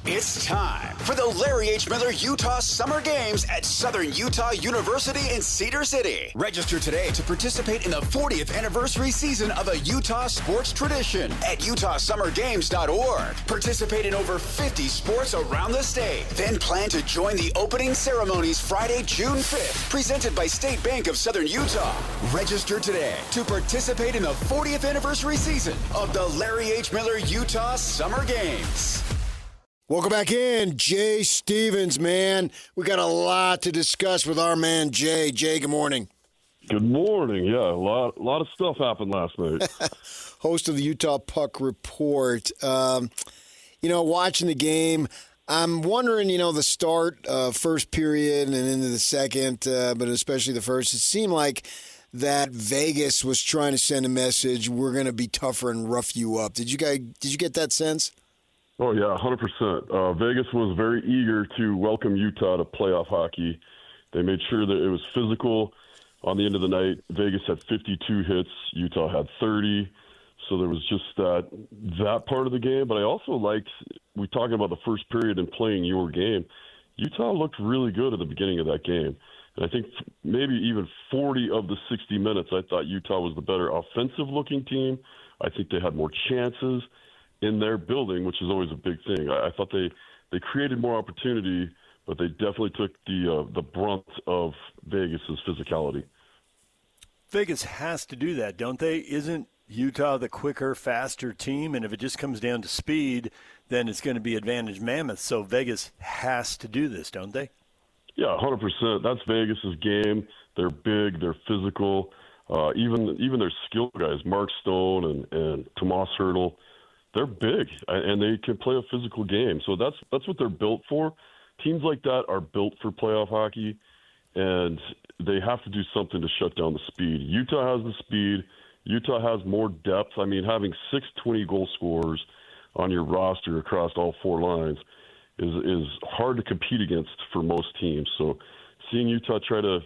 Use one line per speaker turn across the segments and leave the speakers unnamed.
It's time for the Larry H. Miller Utah Summer Games at Southern Utah University in Cedar City. Register today to participate in the 40th anniversary season of a Utah sports tradition at utahsummergames.org. Participate in over 50 sports around the state. Then plan to join the opening ceremonies Friday, June 5th, presented by State Bank of Southern Utah. Register today to participate in the 40th anniversary season of the Larry H. Miller Utah Summer Games.
Welcome back in, Jay Stevens, man. We got a lot to discuss with our man, Jay. Jay, good morning.
Good morning. Yeah, a lot of stuff happened last night.
Host of the Utah Puck Report. Watching the game, I'm wondering, the start, first period and into the second, but especially the first, it seemed like that Vegas was trying to send a message, we're going to be tougher and rough you up. Did you get that sense?
Oh, yeah, 100%. Vegas was very eager to welcome Utah to playoff hockey. They made sure that it was physical on the end of the night. Vegas had 52 hits. Utah had 30. So there was just that part of the game. But I also liked, we talking about the first period and playing your game. Utah looked really good at the beginning of that game. And I think maybe even 40 of the 60 minutes, I thought Utah was the better offensive-looking team. I think they had more chances in their building, which is always a big thing. I thought they created more opportunity, but they definitely took the brunt of Vegas's physicality.
Vegas has to do that, don't they? Isn't Utah the quicker, faster team? And if it just comes down to speed, then it's going to be advantage Mammoth. So Vegas has to do this, don't they?
Yeah, 100%. That's Vegas's game. They're big. They're physical. Even their skill guys, Mark Stone and Tomas Hertl, they're big, and they can play a physical game. So that's what they're built for. Teams like that are built for playoff hockey, and they have to do something to shut down the speed. Utah has the speed. Utah has more depth. I mean, having 6 20-goal scorers on your roster across all 4 lines is hard to compete against for most teams. So seeing Utah try to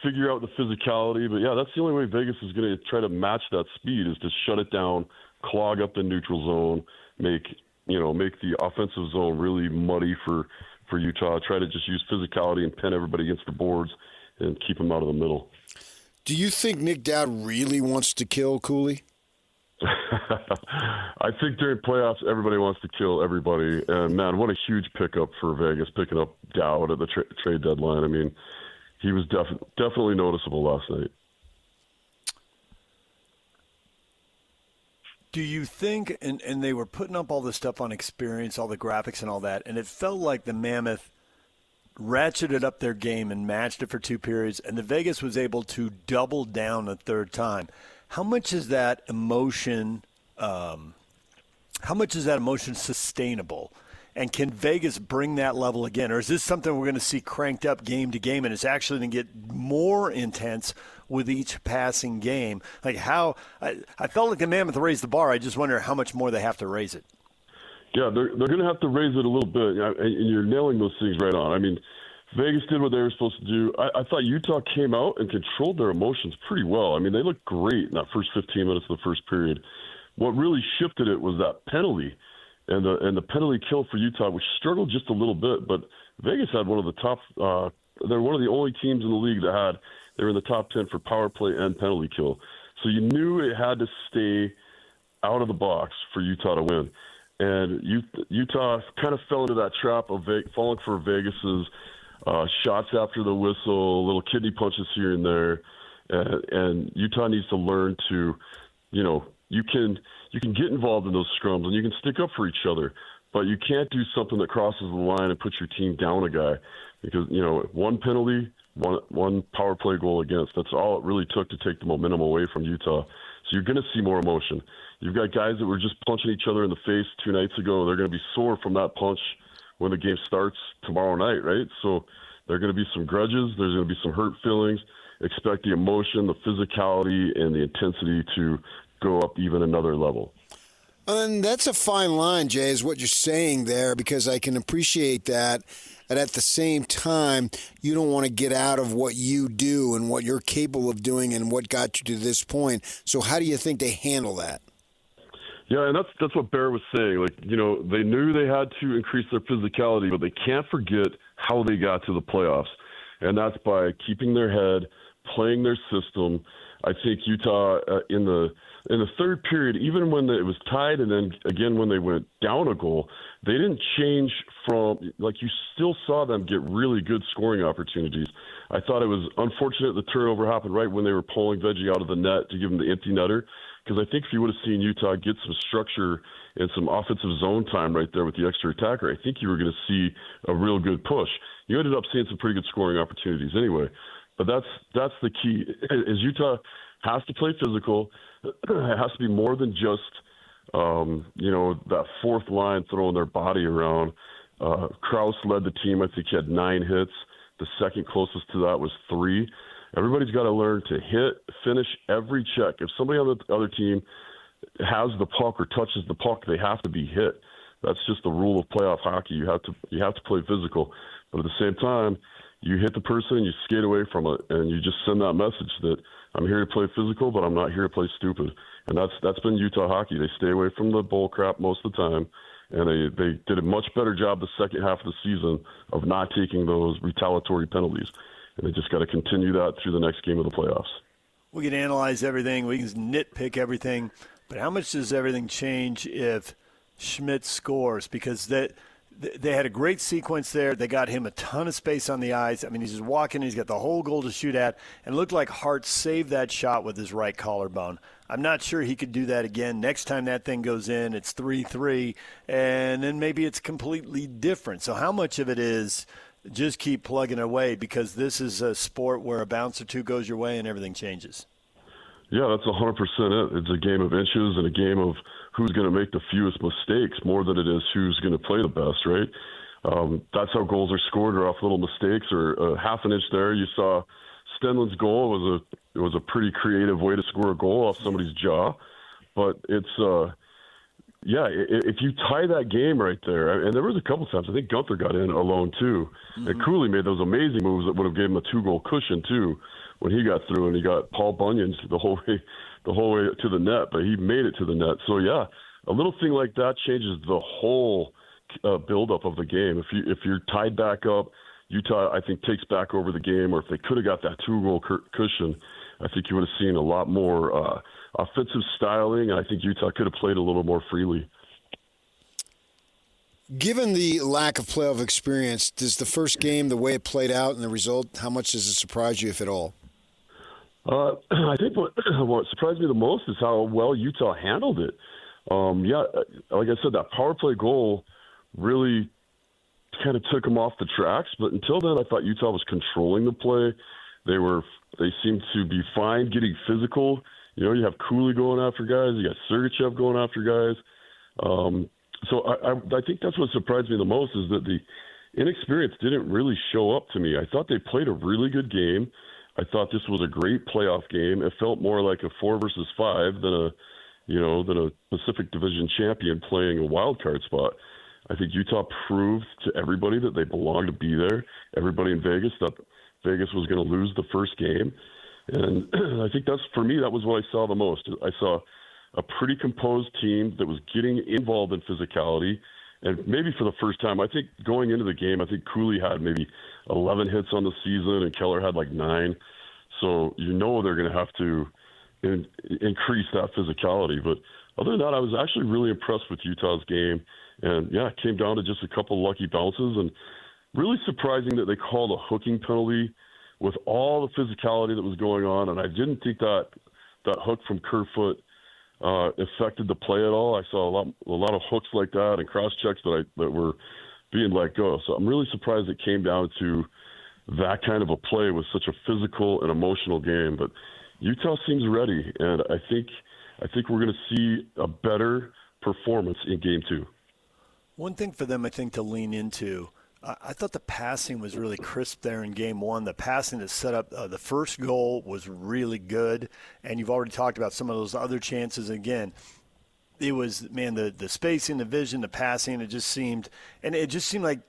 figure out the physicality, but yeah, that's the only way Vegas is going to try to match that speed is to shut it down, clog up the neutral zone, make the offensive zone really muddy for Utah. Try to just use physicality and pin everybody against the boards and keep them out of the middle.
Do you think Nick Dowd really wants to kill Cooley?
I think during playoffs, everybody wants to kill everybody. And, man, what a huge pickup for Vegas, picking up Dowd at the trade deadline. I mean, he was definitely noticeable last night.
Do you think, and they were putting up all this stuff on experience, all the graphics and all that, and it felt like the Mammoth ratcheted up their game and matched it for 2 periods, and the Vegas was able to double down a third time. How much is that emotion sustainable? And can Vegas bring that level again? Or is this something we're going to see cranked up game to game, and it's actually going to get more intense with each passing game? Like I felt like the Mammoth raised the bar. I just wonder how much more they have to raise it.
Yeah, they're going to have to raise it a little bit, and you're nailing those things right on. I mean, Vegas did what they were supposed to do. I thought Utah came out and controlled their emotions pretty well. I mean, they looked great in that first 15 minutes of the first period. What really shifted it was that penalty. And the penalty kill for Utah, which struggled just a little bit, but Vegas had one of the top. They're one of the only teams in the league they were in the top 10 for power play and penalty kill. So you knew it had to stay out of the box for Utah to win. And Utah kind of fell into that trap of falling for Vegas's shots after the whistle, little kidney punches here and there, and Utah needs to learn to, you can get involved in those scrums and you can stick up for each other, but you can't do something that crosses the line and puts your team down a guy because, one penalty, one power play goal against, that's all it really took to take the momentum away from Utah. So you're going to see more emotion. You've got guys that were just punching each other in the face 2 nights ago. They're going to be sore from that punch when the game starts tomorrow night, right? So there are going to be some grudges. There's going to be some hurt feelings. Expect the emotion, the physicality, and the intensity to go up even another level.
And that's a fine line, Jay, is what you're saying there, because I can appreciate that. And at the same time, you don't want to get out of what you do and what you're capable of doing and what got you to this point. So how do you think they handle that?
Yeah, and that's what Bear was saying. Like, they knew they had to increase their physicality, but they can't forget how they got to the playoffs, and that's by keeping their head, playing their system. I think Utah in the third period, even when it was tied, and then again when they went down a goal, they didn't change from, like, you still saw them get really good scoring opportunities. I thought it was unfortunate the turnover happened right when they were pulling Veggie out of the net to give him the empty netter, because I think if you would have seen Utah get some structure and some offensive zone time right there with the extra attacker, I think you were going to see a real good push. You ended up seeing some pretty good scoring opportunities anyway. But that's the key, is Utah has to play physical. It has to be more than just, that fourth line throwing their body around. Krause led the team. I think he had 9 hits. The second closest to that was 3. Everybody's got to learn to hit, finish every check. If somebody on the other team has the puck or touches the puck, they have to be hit. That's just the rule of playoff hockey. You have to play physical. But at the same time, you hit the person and you skate away from it, and you just send that message that I'm here to play physical, but I'm not here to play stupid. And that's been Utah hockey. They stay away from the bull crap most of the time, and they did a much better job the second half of the season of not taking those retaliatory penalties. And they just got to continue that through the next game of the playoffs.
We can analyze everything. We can nitpick everything. But how much does everything change if Schmidt scores? Because they had a great sequence there. They got him a ton of space on the ice. I mean, he's just walking. He's got the whole goal to shoot at. And it looked like Hart saved that shot with his right collarbone. I'm not sure he could do that again. Next time that thing goes in, it's 3-3, and then maybe it's completely different. So how much of it is just keep plugging away, because this is a sport where a bounce or two goes your way and everything changes?
Yeah, that's 100% it. It's a game of inches and a game of who's going to make the fewest mistakes more than it is who's going to play the best, right? That's how goals are scored, or off little mistakes or a half an inch there. You saw Stenlund's goal was a pretty creative way to score a goal off somebody's jaw. But it's, if you tie that game right there, and there was a couple times, I think Gunther got in alone too. Mm-hmm. And Cooley made those amazing moves that would have given him a 2-goal cushion too when he got through, and he got Paul Bunyan's the whole way to the net, but he made it to the net. So yeah, a little thing like that changes the whole buildup of the game. If you're tied back up, Utah, I think, takes back over the game, or if they could have got that 2-goal cushion, I think you would have seen a lot more offensive styling, and I think Utah could have played a little more freely.
Given the lack of playoff experience, does the first game, the way it played out and the result, how much does it surprise you, if at all?
I think what surprised me the most is how well Utah handled it. Like I said, that power play goal really kind of took them off the tracks. But until then, I thought Utah was controlling the play. They seemed to be fine getting physical. You have Cooley going after guys. You got Sergachev going after guys. So I think that's what surprised me the most, is that the inexperience didn't really show up to me. I thought they played a really good game. I thought this was a great playoff game. It felt more like a 4 versus 5 than a Pacific Division champion playing a wild card spot. I think Utah proved to everybody that they belonged to be there. Everybody in Vegas thought Vegas was going to lose the first game. And I think for me, that was what I saw the most. I saw a pretty composed team that was getting involved in physicality. And maybe for the first time, I think going into the game, I think Cooley had maybe 11 hits on the season and Keller had like 9. So they're going to have to increase that physicality. But other than that, I was actually really impressed with Utah's game. And, it came down to just a couple lucky bounces. And really surprising that they called a hooking penalty with all the physicality that was going on. And I didn't think that hook from Kerfoot affected the play at all. I saw a lot of hooks like that and cross checks that were being let go. So I'm really surprised it came down to that kind of a play with such a physical and emotional game. But Utah seems ready, and I think we're going to see a better performance in Game 2.
One thing for them, I think, to lean into, I thought the passing was really crisp there in Game 1. The passing that set up the first goal was really good, and you've already talked about some of those other chances. Again, it was, the spacing, the vision, the passing, it just seemed like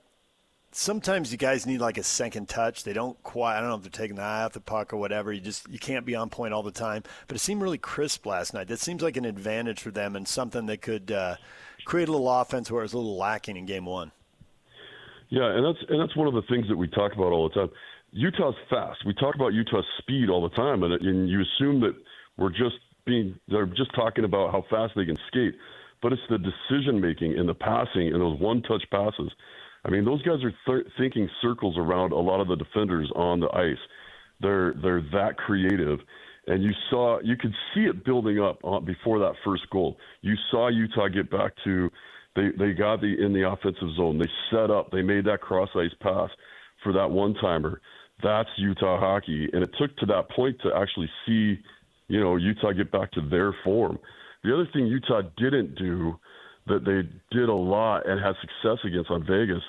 sometimes you guys need like a second touch. They don't quite, I don't know if they're taking the eye off the puck or whatever. You can't be on point all the time. But it seemed really crisp last night. That seems like an advantage for them and something that could create a little offense where it was a little lacking in game one.
Yeah, and that's one of the things that we talk about all the time. Utah's fast. We talk about Utah's speed all the time, and you assume that they're just talking about how fast they can skate. But it's the decision-making and the passing and those one-touch passes. I mean, those guys are thinking circles around a lot of the defenders on the ice. They're that creative. And you could see it building up before that first goal. You saw Utah get back to, they got in the offensive zone. They set up. They made that cross-ice pass for that one-timer. That's Utah hockey. And it took to that point to actually see, Utah get back to their form. The other thing Utah didn't do that they did a lot and had success against on Vegas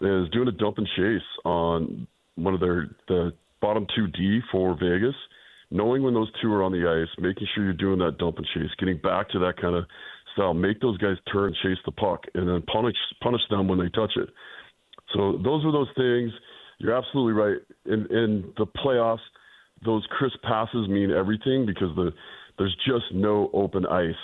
is doing a dump and chase on one of the bottom 2D for Vegas, knowing when those two are on the ice, making sure you're doing that dump and chase, getting back to that kind of style, make those guys turn, chase the puck, and then punish them when they touch it. So those are those things. You're absolutely right. In the playoffs, those crisp passes mean everything because there's just no open ice.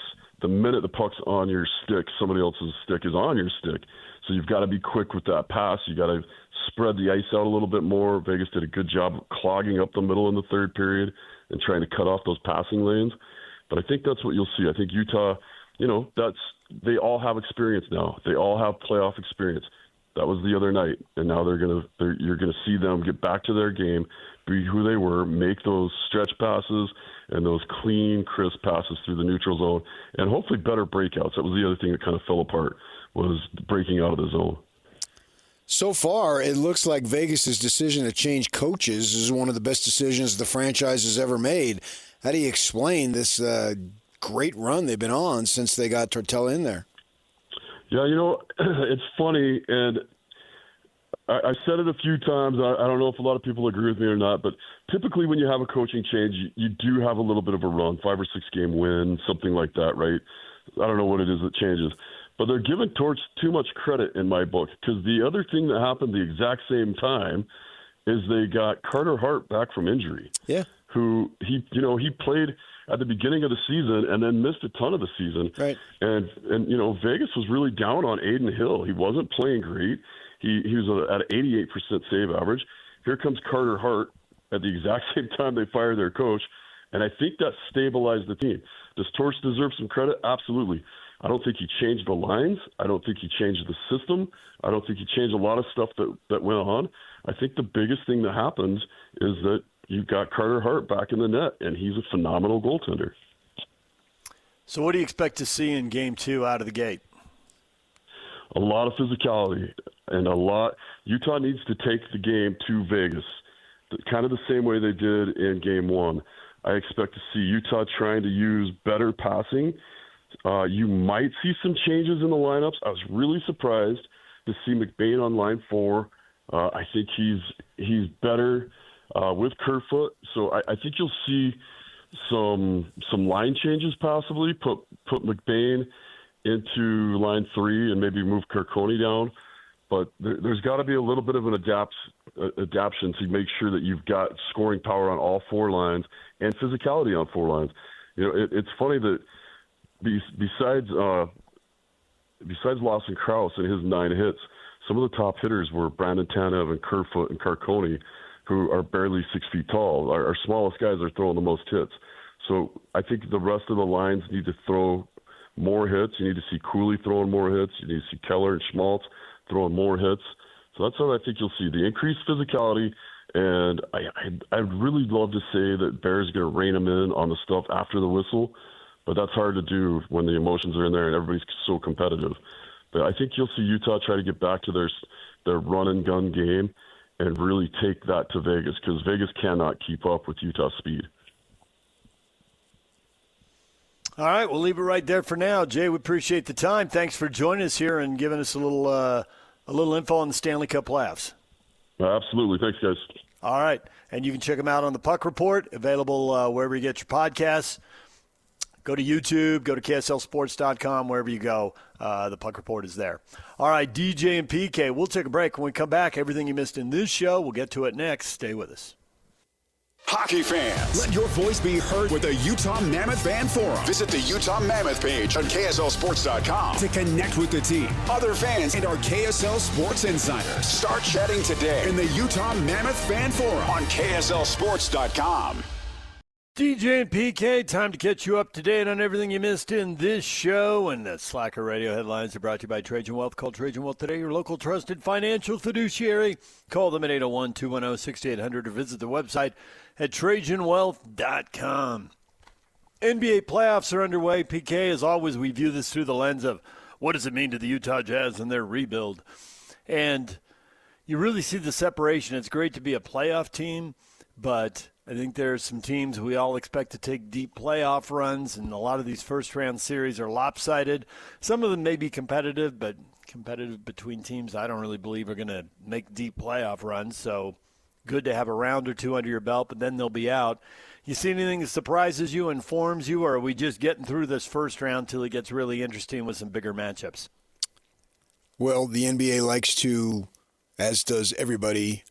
The minute the puck's on your stick, somebody else's stick is on your stick. So you've got to be quick with that pass. You got to spread the ice out a little bit more. Vegas did a good job of clogging up the middle in the third period and trying to cut off those passing lanes. But I think that's what you'll see. I think Utah, they all have experience now. They all have playoff experience. That was the other night, and now you're gonna see them get back to their game, be who they were, make those stretch passes and those clean, crisp passes through the neutral zone, and hopefully better breakouts. That was the other thing that kind of fell apart, was breaking out of the zone.
So far, it looks like Vegas' decision to change coaches is one of the best decisions the franchise has ever made. How do you explain this great run they've been on since they got Tortella in there?
Yeah, it's funny, and I said it a few times. I don't know if a lot of people agree with me or not, but typically when you have a coaching change, you do have a little bit of a run, 5 or 6 game win, something like that, right? I don't know what it is that changes. But they're giving Torch too much credit in my book, because the other thing that happened the exact same time is they got Carter Hart back from injury.
Yeah.
Who he played at the beginning of the season and then missed a ton of the season.
Right.
And Vegas was really down on Aiden Hill. He wasn't playing great. He was at an 88% save average. Here comes Carter Hart at the exact same time they fired their coach, and I think that stabilized the team. Does Torch deserve some credit? Absolutely. I don't think he changed the lines. I don't think he changed the system. I don't think he changed a lot of stuff that went on. I think the biggest thing that happens is that you've got Carter Hart back in the net, and he's a phenomenal goaltender.
So what do you expect to see in Game 2 out of the gate?
A lot of physicality and Utah needs to take the game to Vegas, kind of the same way they did in Game 1. I expect to see Utah trying to use better passing. You might see some changes in the lineups. I was really surprised to see McBain on line 4. I think he's better with Kerfoot, so I think you'll see some line changes possibly. Put McBain into line 3 and maybe move Carcone down. But there's got to be a little bit of an adaptation to make sure that you've got scoring power on all 4 lines and physicality on 4 lines. It's funny that besides Lawson Krause and his 9 hits, some of the top hitters were Brandon Tanev and Kerfoot and Carcone, who are barely 6 feet tall. Our smallest guys are throwing the most hits. So I think the rest of the lines need to throw more hits. You need to see Cooley throwing more hits. You need to see Keller and Schmaltz throwing more hits. So that's what I think you'll see, the increased physicality. And I'd really love to say that Bear's going to rein them in on the stuff after the whistle, but that's hard to do when the emotions are in there and everybody's so competitive. But I think you'll see Utah try to get back to their run-and-gun game and really take that to Vegas, because Vegas cannot keep up with Utah's speed.
All right, we'll leave it right there for now. Jay, we appreciate the time. Thanks for joining us here and giving us a little info on the Stanley Cup playoffs.
Absolutely. Thanks, guys.
All right, and you can check them out on the Puck Report, available wherever you get your podcasts. Go to YouTube, go to KSLSports.com, wherever you go. The Puck Report is there. All right, DJ and PK, we'll take a break. When we come back, everything you missed in this show, we'll get to it next. Stay with us.
Hockey fans, let your voice be heard with the Utah Mammoth Fan Forum. Visit the Utah Mammoth page on KSLSports.com to connect with the team, other fans, and our KSL Sports insiders. Start chatting today in the Utah Mammoth Fan Forum on KSLSports.com.
DJ and PK, time to catch you up to date on everything you missed in this show. And the Slacker Radio headlines are brought to you by Trajan Wealth. Call Trajan Wealth today, your local trusted financial fiduciary. Call them at 801-210-6800 or visit the website at TrajanWealth.com. NBA playoffs are underway. PK, as always, we view this through the lens of what does it mean to the Utah Jazz and their rebuild. And you really see the separation. It's great to be a playoff team, but I think there's some teams we all expect to take deep playoff runs, and a lot of these first-round series are lopsided. Some of them may be competitive, but competitive between teams I don't really believe are going to make deep playoff runs. So good to have a round or two under your belt, but then they'll be out. You see anything that surprises you, informs you, or are we just getting through this first round till it gets really interesting with some bigger matchups?
Well, the NBA likes to, as does everybody,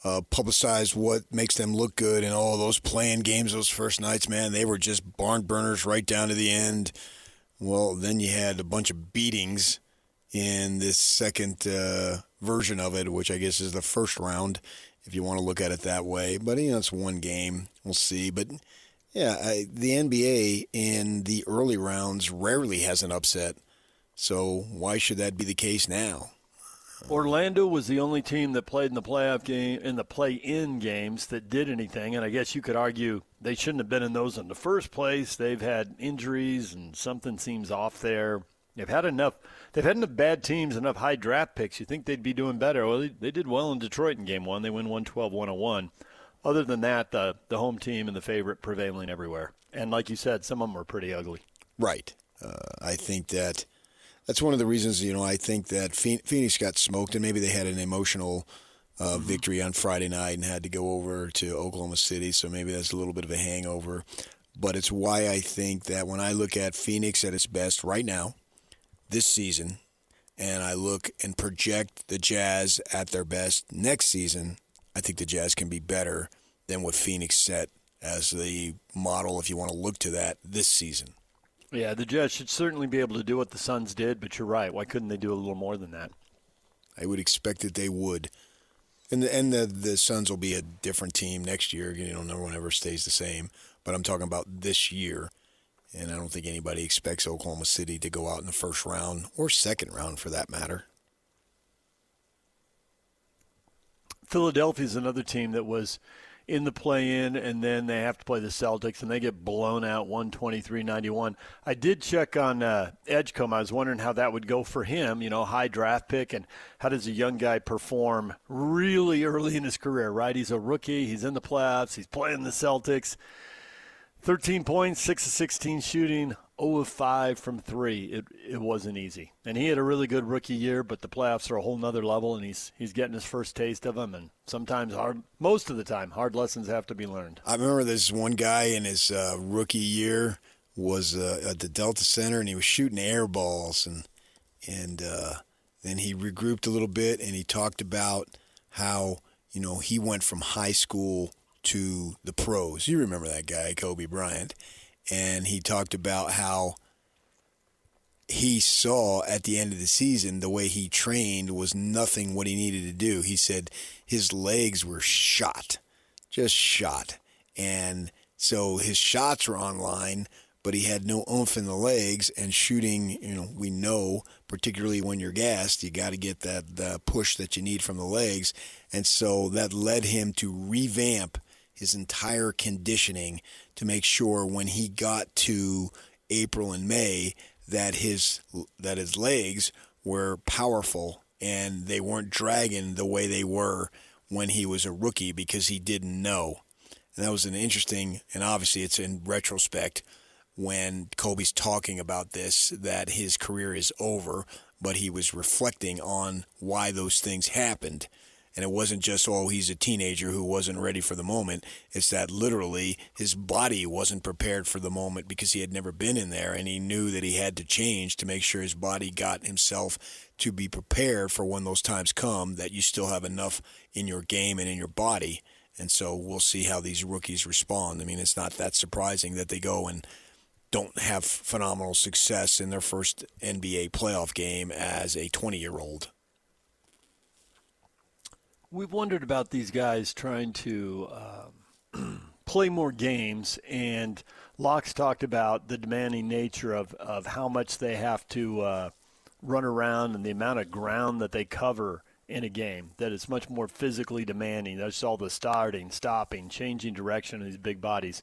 publicize what makes them look good, and all those playing games those first nights, man, they were just barn burners right down to the end. Well, then you had a bunch of beatings in this second version of it, which I guess is the first round, if you want to look at it that way. But, it's one game. We'll see. But, yeah, the NBA in the early rounds rarely has an upset. So why should that be the case now?
Orlando was the only team that played in the playoff game, in the play-in games, that did anything, and I guess you could argue they shouldn't have been in those in the first place. They've had injuries, and something seems off there. They've had enough bad teams, enough high draft picks. You think they'd be doing better. Well, they did well in Detroit in Game 1. They win 112-101. Other than that, the home team and the favorite prevailing everywhere. And like you said, some of them are pretty ugly.
Right. I think that's one of the reasons, I think that Phoenix got smoked, and maybe they had an emotional victory on Friday night and had to go over to Oklahoma City, so maybe that's a little bit of a hangover. But it's why I think that when I look at Phoenix at its best right now, this season, and I look and project the Jazz at their best next season, I think the Jazz can be better than what Phoenix set as the model, if you want to look to that, this season.
Yeah, the Jazz should certainly be able to do what the Suns did, but you're right. Why couldn't they do a little more than that?
I would expect that they would. And the Suns will be a different team next year. No one ever stays the same. But I'm talking about this year. And I don't think anybody expects Oklahoma City to go out in the first round or second round for that matter.
Philadelphia's another team that was in the play-in, and then they have to play the Celtics, and they get blown out 123-91. I did check on Edgecombe. I was wondering how that would go for him, high draft pick, and how does a young guy perform really early in his career, right? He's a rookie. He's in the playoffs. He's playing the Celtics. 13 points, 6 of 16 shooting, 0 of 5 from 3. It wasn't easy. And he had a really good rookie year, but the playoffs are a whole nother level, and he's getting his first taste of them. And sometimes most of the time, hard lessons have to be learned.
I remember this one guy in his rookie year was at the Delta Center, and he was shooting air balls. And then he regrouped a little bit, and he talked about how, he went from high school to the pros. You remember that guy, Kobe Bryant. And he talked about how he saw at the end of the season the way he trained was nothing what he needed to do. He said his legs were just shot. And so his shots were online, but he had no oomph in the legs. And shooting, we know, particularly when you're gassed, you got to get that push that you need from the legs. And so that led him to revamp his entire conditioning to make sure when he got to April and May that his legs were powerful and they weren't dragging the way they were when he was a rookie, because he didn't know. And that was an interesting, and obviously it's in retrospect when Kobe's talking about this, that his career is over, but he was reflecting on why those things happened. And it wasn't just, oh, he's a teenager who wasn't ready for the moment. It's that literally his body wasn't prepared for the moment because he had never been in there, and he knew that he had to change to make sure his body got himself to be prepared for when those times come, that you still have enough in your game and in your body. And so we'll see how these rookies respond. I mean, it's not that surprising that they go and don't have phenomenal success in their first NBA playoff game as a 20-year-old.
We've wondered about these guys trying to play more games, and Locke's talked about the demanding nature of how much they have to run around and the amount of ground that they cover in a game, that it's much more physically demanding. There's all the starting, stopping, changing direction of these big bodies.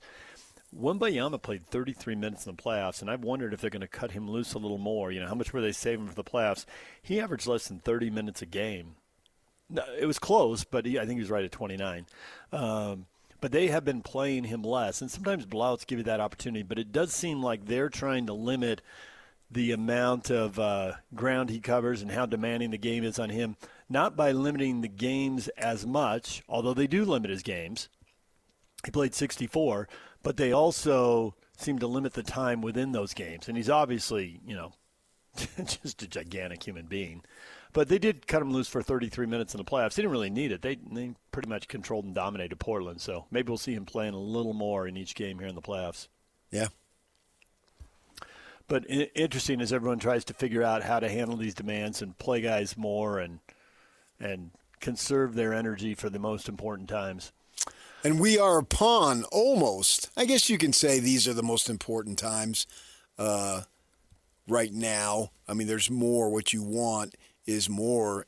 Wembanyama played 33 minutes in the playoffs, and I've wondered if they're going to cut him loose a little more. You know, how much were they saving for the playoffs? He averaged less than 30 minutes a game. No, it was close, but I think he was right at 29. But they have been playing him less, and sometimes blowouts give you that opportunity, but it does seem like they're trying to limit the amount of ground he covers and how demanding the game is on him, not by limiting the games as much, although they do limit his games. He played 64, but they also seem to limit the time within those games. And he's obviously, just a gigantic human being. But they did cut him loose for 33 minutes in the playoffs. They didn't really need it. They pretty much controlled and dominated Portland. So maybe we'll see him playing a little more in each game here in the playoffs.
Yeah.
But interesting as everyone tries to figure out how to handle these demands and play guys more and conserve their energy for the most important times.
And we are upon almost, I guess you can say these are the most important times right now. I mean, there's more. What you want is more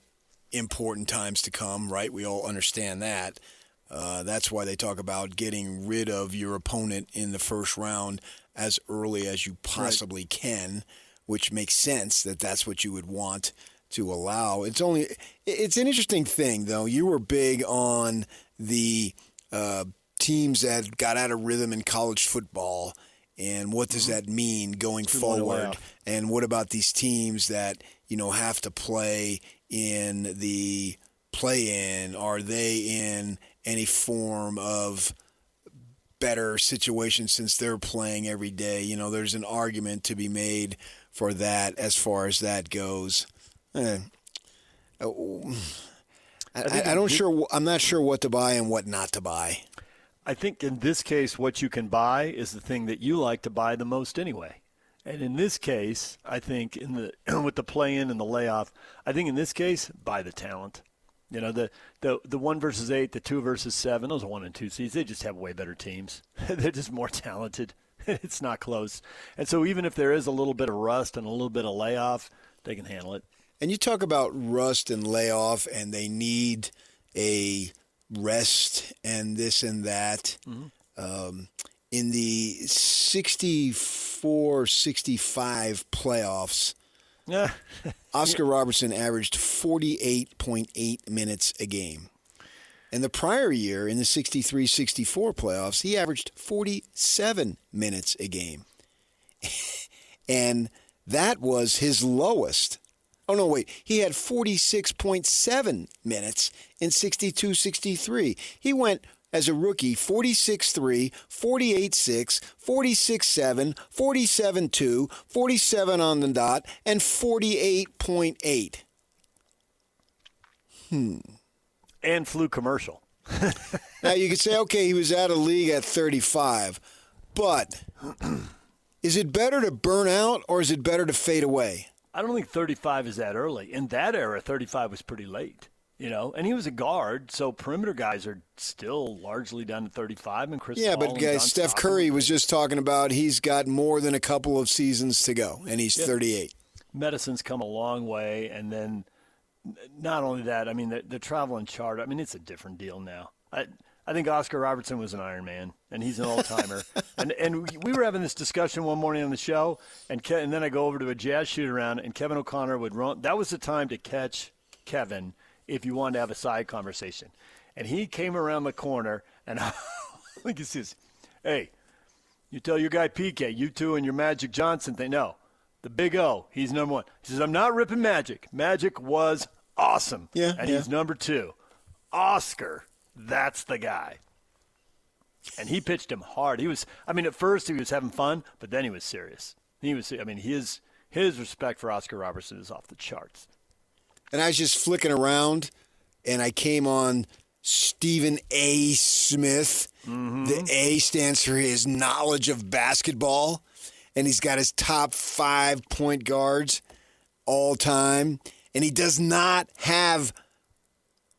important times to come, right? We all understand that. That's why they talk about getting rid of your opponent in the first round as early as you possibly can, which makes sense that that's what you would want to allow. It's an interesting thing, though. You were big on the teams that got out of rhythm in college football, and what does that mean going forward? And what about these teams that, have to play in the play-in? Are they in any form of better situation since they're playing every day? There's an argument to be made for that as far as that goes. I'm not sure what to buy and what not to buy.
I think in this case, what you can buy is the thing that you like to buy the most anyway. And in this case, I think with the play-in and the layoff, I think in this case, buy the talent. The 1 versus 8, the 2 versus 7, those 1 and 2 seeds, they just have way better teams. They're just more talented. It's not close. And so even if there is a little bit of rust and a little bit of layoff, they can handle it.
And you talk about rust and layoff, and they need a rest and this and that. Mm-hmm. In the 64-65 playoffs, Oscar Robertson averaged 48.8 minutes a game. And the prior year, in the 63-64 playoffs, he averaged 47 minutes a game. And that was his lowest. Oh, no, wait. He had 46.7 minutes in 62-63. He went, as a rookie, 46-3, 48-6, 46-7, 47-2, 47 on the dot, and 48.8.
And flew commercial.
Now, you could say, okay, he was out of league at 35. But is it better to burn out or is it better to fade away?
I don't think 35 is that early. In that era, 35 was pretty late. And he was a guard, so perimeter guys are still largely down to 35. And Chris Paul,
but guys, Steph Curry was just talking about he's got more than a couple of seasons to go, and he's 38.
Medicine's come a long way, and then not only that, I mean, the travel and charter, I mean, it's a different deal now. I think Oscar Robertson was an Iron Man, and he's an old-timer. and we were having this discussion one morning on the show, and then I go over to a jazz shoot-around, and Kevin O'Connor would run. That was the time to catch Kevin if you wanted to have a side conversation. And he came around the corner, and I think he says, hey, you tell your guy PK, you two and your Magic Johnson thing. No, the Big O, he's number 1. He says, I'm not ripping Magic. Magic was awesome.
Yeah,
and he's number 2. Oscar, that's the guy. And he pitched him hard. At first he was having fun, but then he was serious. His respect for Oscar Robertson is off the charts.
And I was just flicking around, and I came on Stephen A. Smith. Mm-hmm. The A stands for his knowledge of basketball, and he's got his top 5 point guards all time, and he does not have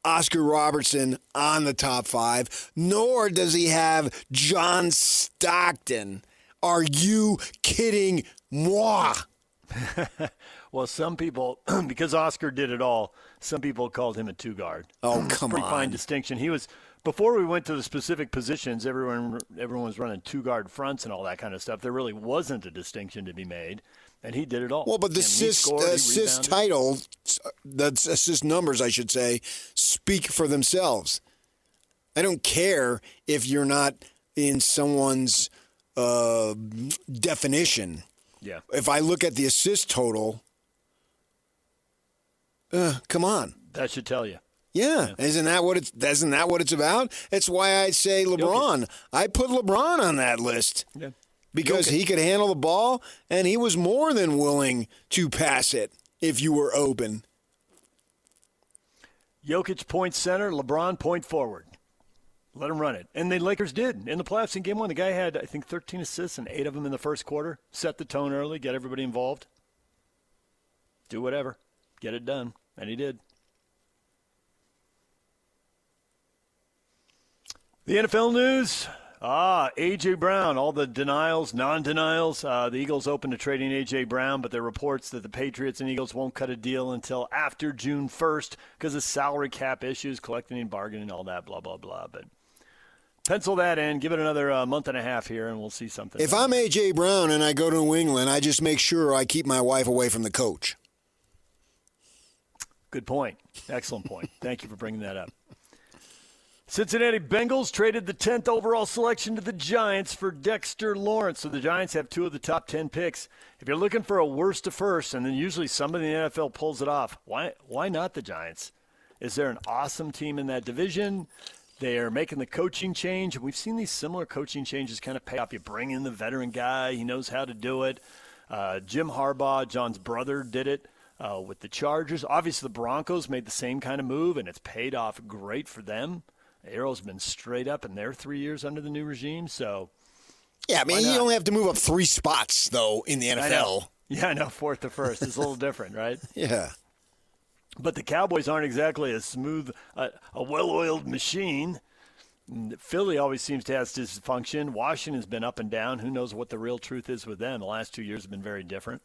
Oscar Robertson on the top 5, nor does he have John Stockton. Are you kidding moi?
Well, some people, because Oscar did it all, some people called him a two-guard.
Oh, come
Pretty
on.
fine distinction. He was, before we went to the specific positions, everyone was running two-guard fronts and all that kind of stuff. There really wasn't a distinction to be made, and he did it all.
Well, but the assist title, the assist numbers, I should say, speak for themselves. I don't care if you're not in someone's definition.
Yeah.
If I look at the assist total, come on.
That should tell you.
Yeah. Isn't that what it's about? It's why I say LeBron. I put LeBron on that list.
Yeah.
Because he could handle the ball, and he was more than willing to pass it if you were open.
Jokic point center, LeBron point forward. Let him run it. And the Lakers did. In the playoffs in Game 1, the guy had, I think, 13 assists and 8 of them in the first quarter. Set the tone early, get everybody involved. Do whatever. Get it done. And he did. The NFL news. A.J. Brown, all the denials, non-denials. The Eagles open to trading A.J. Brown, but there are reports that the Patriots and Eagles won't cut a deal until after June 1st because of salary cap issues, collecting and bargaining, all that, blah, blah, blah. But pencil that in. Give it another month and a half here, and we'll see something.
If I'm A.J. Brown and I go to New England, I just make sure I keep my wife away from the coach.
Good point. Excellent point. Thank you for bringing that up. Cincinnati Bengals traded the 10th overall selection to the Giants for Dexter Lawrence. So the Giants have 2 of the top 10 picks. If you're looking for a worst to first, and then usually somebody in the NFL pulls it off, why not the Giants? Is there an awesome team in that division? They are making the coaching change. We've seen these similar coaching changes kind of pay off. You bring in the veteran guy. He knows how to do it. Jim Harbaugh, John's brother, did it with the Chargers. Obviously, the Broncos made the same kind of move, and it's paid off great for them. Arrow's been straight up in their 3 years under the new regime, so.
Yeah, I mean, you only have to move up 3 spots, though, in the NFL.
I know, 4th to 1st. It's a little different, right?
Yeah.
But the Cowboys aren't exactly a smooth, a well-oiled machine. Philly always seems to have dysfunction. Washington's been up and down. Who knows what the real truth is with them? The last 2 years have been very different.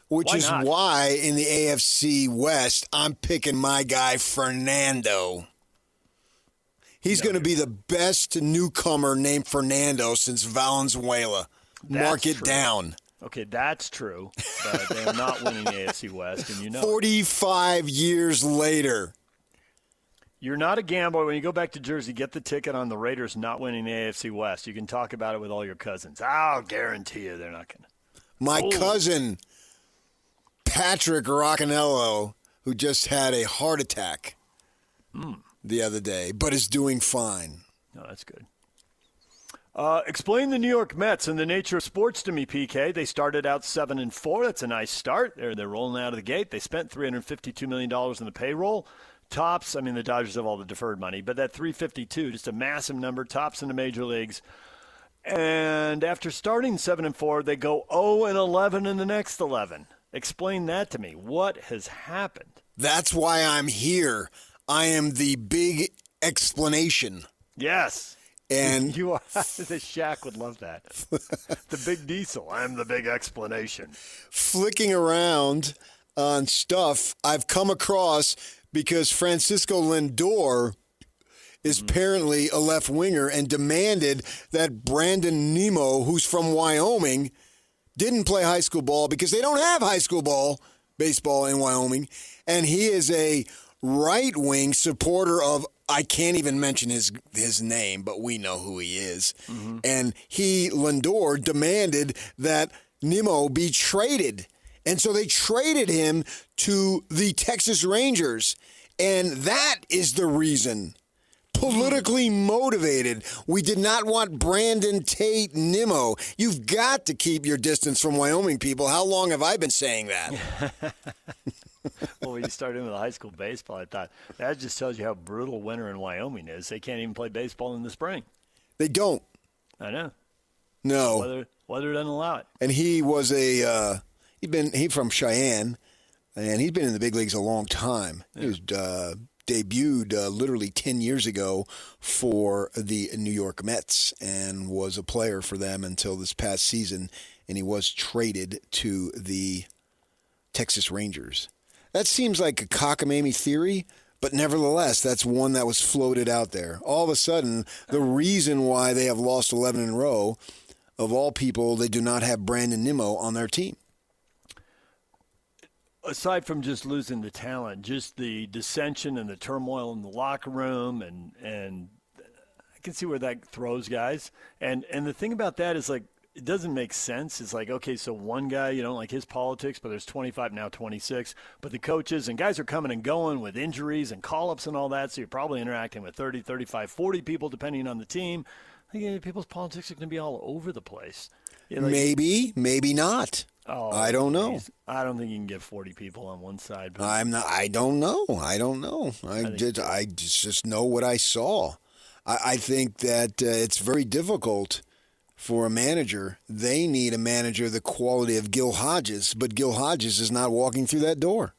Which is why in the AFC West, I'm picking my guy, Fernando. He's going to be the best newcomer named Fernando since Valenzuela. Mark it down.
Okay, that's true. But they're not winning the AFC West, and you know
45 years later.
You're not a gambler. When you go back to Jersey, get the ticket on the Raiders not winning the AFC West. You can talk about it with all your cousins. I'll guarantee you they're not going to.
My cousin, Patrick Roccanello, who just had a heart attack the other day, but is doing fine.
No, that's good. Explain the New York Mets and the nature of sports to me, PK. They started out 7-4. That's a nice start. They're rolling out of the gate. They spent $352 million in the payroll. Tops, I mean, the Dodgers have all the deferred money, but that 352, just a massive number, tops in the major leagues. And after starting 7-4, they go 0-11 in the next 11. Explain that to me. What has happened?
That's why I'm here. I am the big explanation.
Yes.
And
you are. The Shaq would love that. The big diesel. I'm the big explanation.
Flicking around on stuff I've come across because Francisco Lindor is apparently a left winger and demanded that Brandon Nimmo, who's from Wyoming, didn't play high school ball because they don't have high school baseball in Wyoming. And he is a right-wing supporter of, I can't even mention his name, but we know who he is. Mm-hmm. And Lindor, demanded that Nimmo be traded. And so they traded him to the Texas Rangers. And that is the reason. Politically motivated. We did not want Brandon Tate Nimmo. You've got to keep your distance from Wyoming people. How long have I been saying that?
Well, when you started with high school baseball, I thought that just tells you how brutal winter in Wyoming is. They can't even play baseball in the spring.
They don't.
I know.
No.
Weather doesn't allow it.
And he was he's from Cheyenne, and he's been in the big leagues a long time. Yeah. He was debuted literally 10 years ago for the New York Mets and was a player for them until this past season, and he was traded to the Texas Rangers. That seems like a cockamamie theory, but nevertheless, that's one that was floated out there. All of a sudden, the reason why they have lost 11 in a row, of all people, they do not have Brandon Nimmo on their team.
Aside from just losing the talent, just the dissension and the turmoil in the locker room, and I can see where that throws guys. And the thing about that is, like, it doesn't make sense. It's like, okay, so one guy, you don't like his politics, but there's 25, now 26. But the coaches and guys are coming and going with injuries and call-ups and all that, so you're probably interacting with 30, 35, 40 people depending on the team. I think people's politics are going to be all over the place. You know,
maybe not.
Oh,
I don't know.
I don't think you can get 40 people on one side. But
I don't know. I just know what I saw. I think that it's very difficult for a manager. They need a manager the quality of Gil Hodges, but Gil Hodges is not walking through that door.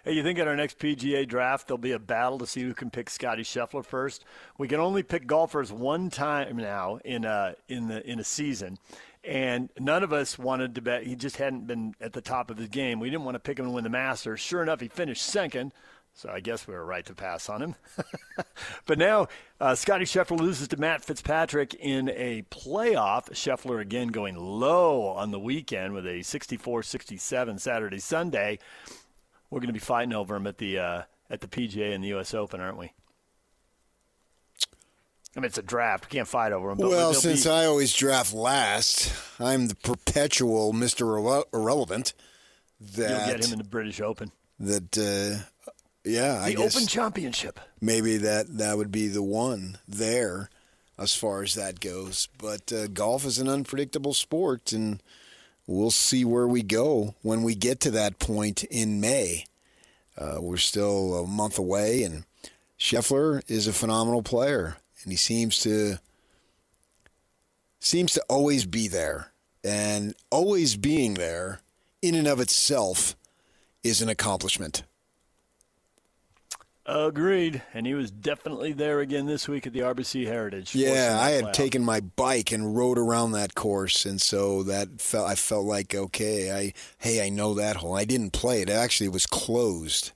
Hey, you think at our next PGA draft there'll be a battle to see who can pick Scotty Scheffler first? We can only pick golfers one time now in a season, and none of us wanted to bet. He just hadn't been at the top of his game. We didn't want to pick him to win the Masters. Sure enough, he finished second, so I guess we were right to pass on him. But now Scotty Scheffler loses to Matt Fitzpatrick in a playoff. Scheffler again going low on the weekend with a 64-67 Saturday-Sunday. We're going to be fighting over him at the PGA and the U.S. Open, aren't we? I mean, it's a draft. We can't fight over him. But
well, since I always draft last, I'm the perpetual Mr. Irrelevant.
You'll get him in the British Open.
I guess
Open Championship.
Maybe that would be the one there as far as that goes. But golf is an unpredictable sport, and we'll see where we go when we get to that point in May. We're still a month away, and Scheffler is a phenomenal player, and he seems to always be there. And always being there, in and of itself, is an accomplishment.
Agreed. And he was definitely there again this week at the RBC Heritage.
Yeah, I had taken my bike and rode around that course, and so I felt like, okay, I know that hole. I didn't play it. It actually was closed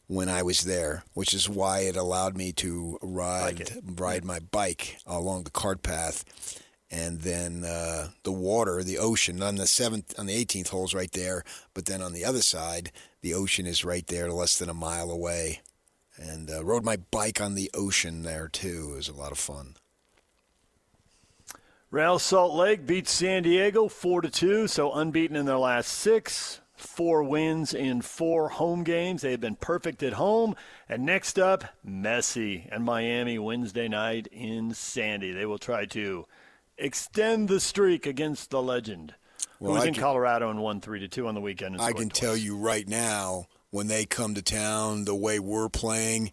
when I was there, which is why it allowed me to ride my bike along the cart path. And then the water, the ocean, on the 18th hole is right there, but then on the other side, the ocean is right there, less than a mile away. And rode my bike on the ocean there, too. It was a lot of fun.
Real Salt Lake beats San Diego 4-2, so unbeaten in their last 6. 4 wins in 4 home games. They have been perfect at home. And next up, Messi and Miami Wednesday night in Sandy. They will try to extend the streak against the legend, who was in Colorado and won 3-2 on the weekend.
I can tell you right now, when they come to town, the way we're playing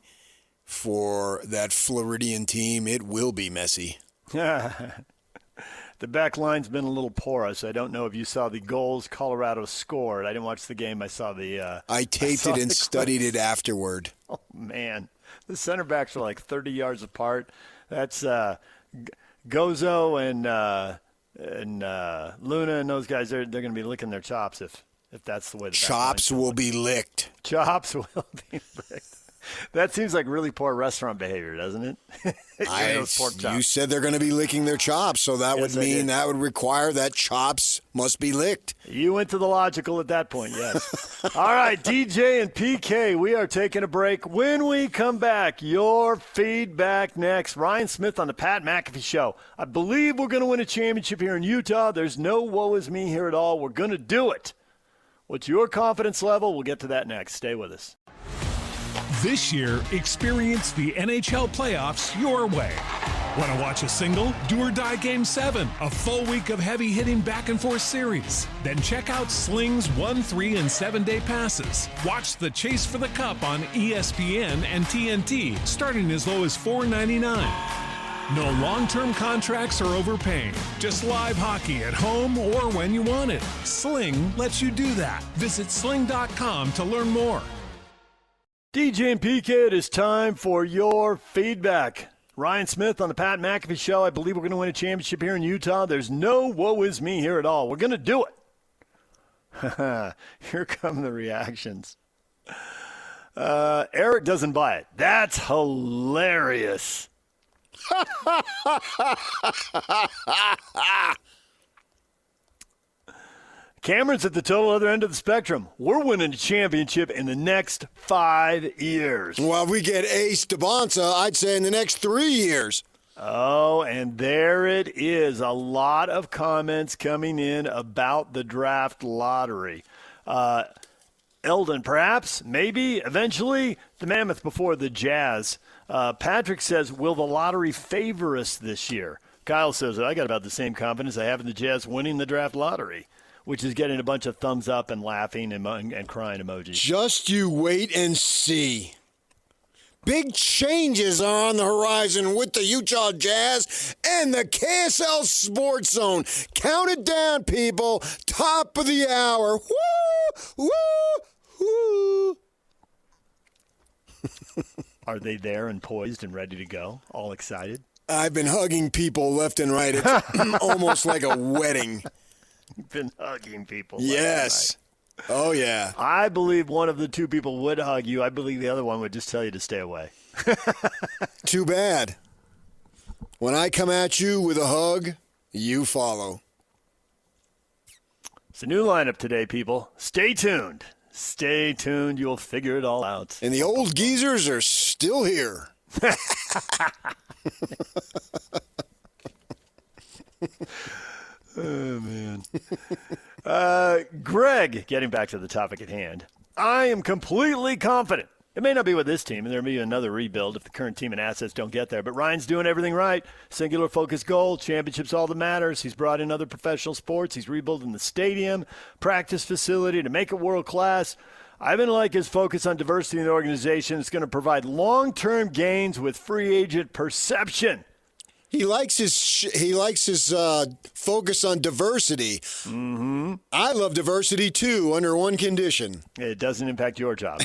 for that Floridian team, it will be messy.
The back line's been a little porous. I don't know if you saw the goals Colorado scored. I didn't watch the game. I saw the
I taped it and studied it afterward.
Oh, man. The center backs are like 30 yards apart. That's Gozo and Luna and those guys, they're going to be licking their chops if that's the way the
chops will be licked.
Chops will be licked. That seems like really poor restaurant behavior, doesn't it?
You said they're going to be licking their chops, so that would mean that would require that chops must be licked.
You went to the logical at that point, yes. All right, DJ and PK, we are taking a break. When we come back, your feedback next. Ryan Smith on the Pat McAfee Show. I believe we're going to win a championship here in Utah. There's no woe is me here at all. We're going to do it. What's your confidence level? We'll get to that next. Stay with us.
This year, experience the NHL playoffs your way. Want to watch a single, do or die Game 7, a full week of heavy-hitting back-and-forth series? Then check out Sling's 1, 3, and 7-day passes. Watch the Chase for the Cup on ESPN and TNT, starting as low as $4.99. No long-term contracts or overpaying. Just live hockey at home or when you want it. Sling lets you do that. Visit sling.com to learn more.
DJ and PK, it is time for your feedback. Ryan Smith on the Pat McAfee Show. I believe we're going to win a championship here in Utah. There's no woe is me here at all. We're going to do it. Here come the reactions. Eric doesn't buy it. That's hilarious. Cameron's at the total other end of the spectrum. We're winning a championship in the next 5 years.
Well, if we get Ace DeBonsa, I'd say in the next 3 years.
Oh, and there it is. A lot of comments coming in about the draft lottery. Eldon, perhaps, maybe, eventually, the Mammoth before the Jazz. Patrick says, will the lottery favor us this year? Kyle says, I got about the same confidence I have in the Jazz winning the draft lottery, which is getting a bunch of thumbs up and laughing and crying emojis.
Just you wait and see. Big changes are on the horizon with the Utah Jazz and the KSL Sports Zone. Count it down, people. Top of the hour. Woo! Woo! Woo!
Are they there and poised and ready to go? All excited?
I've been hugging people left and right. It's almost like a wedding.
You've been hugging people.
Yes. Oh, yeah.
I believe one of the two people would hug you. I believe the other one would just tell you to stay away.
Too bad. When I come at you with a hug, you follow.
It's a new lineup today, people. Stay tuned. Stay tuned. You'll figure it all out.
And the old geezers are still here.
Oh, man. Greg, getting back to the topic at hand, I am completely confident. It may not be with this team, and there may be another rebuild if the current team and assets don't get there. But Ryan's doing everything right. Singular focus goal. Championship's all that matters. He's brought in other professional sports. He's rebuilding the stadium, practice facility to make it world class. I even like his focus on diversity in the organization. It's going to provide long-term gains with free agent perception.
He likes his focus on diversity. Mm-hmm. I love diversity, too, under one condition.
It doesn't impact your job.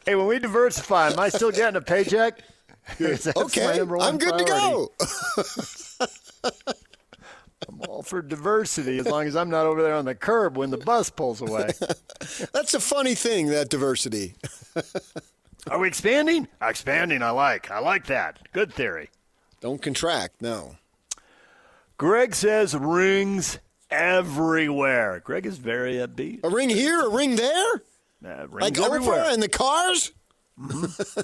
Hey, when we diversify, am I still getting a paycheck?
Okay, I'm good
priority.
to go.
I'm all for diversity as long as I'm not over there on the curb when the bus pulls away.
That's a funny thing, that diversity.
Are we expanding? Expanding, I like. I like that. Good theory.
Don't contract, no.
Greg says rings everywhere. Greg is very upbeat.
A ring here, a ring there?
Rings
like
everywhere.
Oprah and the cars?
Mm-hmm.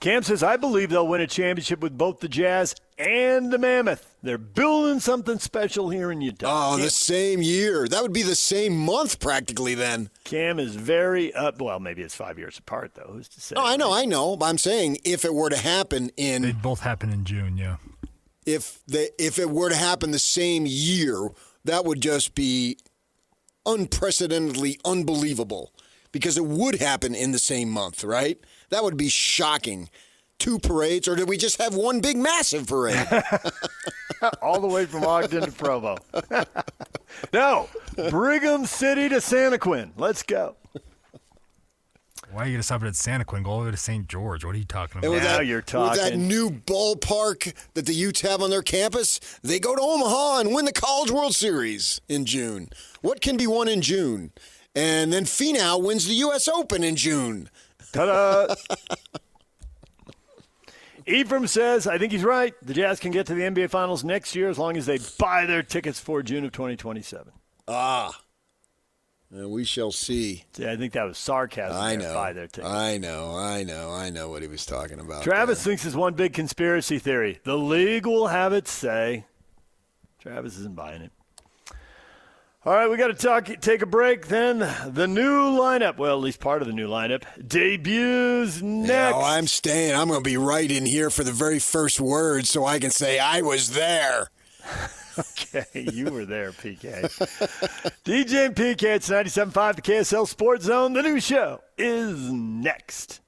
Cam says, I believe they'll win a championship with both the Jazz and the Mammoth. They're building something special here in Utah.
Oh, the same year. That would be the same month practically then.
Cam is very up. Well, maybe it's 5 years apart, though. Who's to say?
Oh, I know. But I'm saying if it were to happen in...
They'd both happen in June, yeah.
If it were to happen the same year, that would just be unprecedentedly unbelievable because it would happen in the same month, right? That would be shocking. 2 parades, or did we just have one big massive parade?
All the way from Ogden to Provo. No, Brigham City to Santaquin. Let's go.
Why are you going to stop it at Santaquin? Go all the way to St. George. What are you talking about?
Now you're talking.
With that new ballpark that the Utes have on their campus, they go to Omaha and win the College World Series in June. What can be won in June? And then Finau wins the U.S. Open in June.
Ta-da! Ephraim says, I think he's right. The Jazz can get to the NBA Finals next year as long as they buy their tickets for June of 2027.
We shall see.
See, I think that was sarcasm.
I know.
Buy their tickets.
I know what he was talking about.
Travis thinks it's one big conspiracy theory. The league will have its say. Travis isn't buying it. All right, we got to take a break. Then the new lineup, well, at least part of the new lineup, debuts next.
No, I'm staying. I'm going to be right in here for the very first word so I can say I was there.
Okay, you were there, PK. DJ and PK, it's 97.5, the KSL Sports Zone. The new show is next.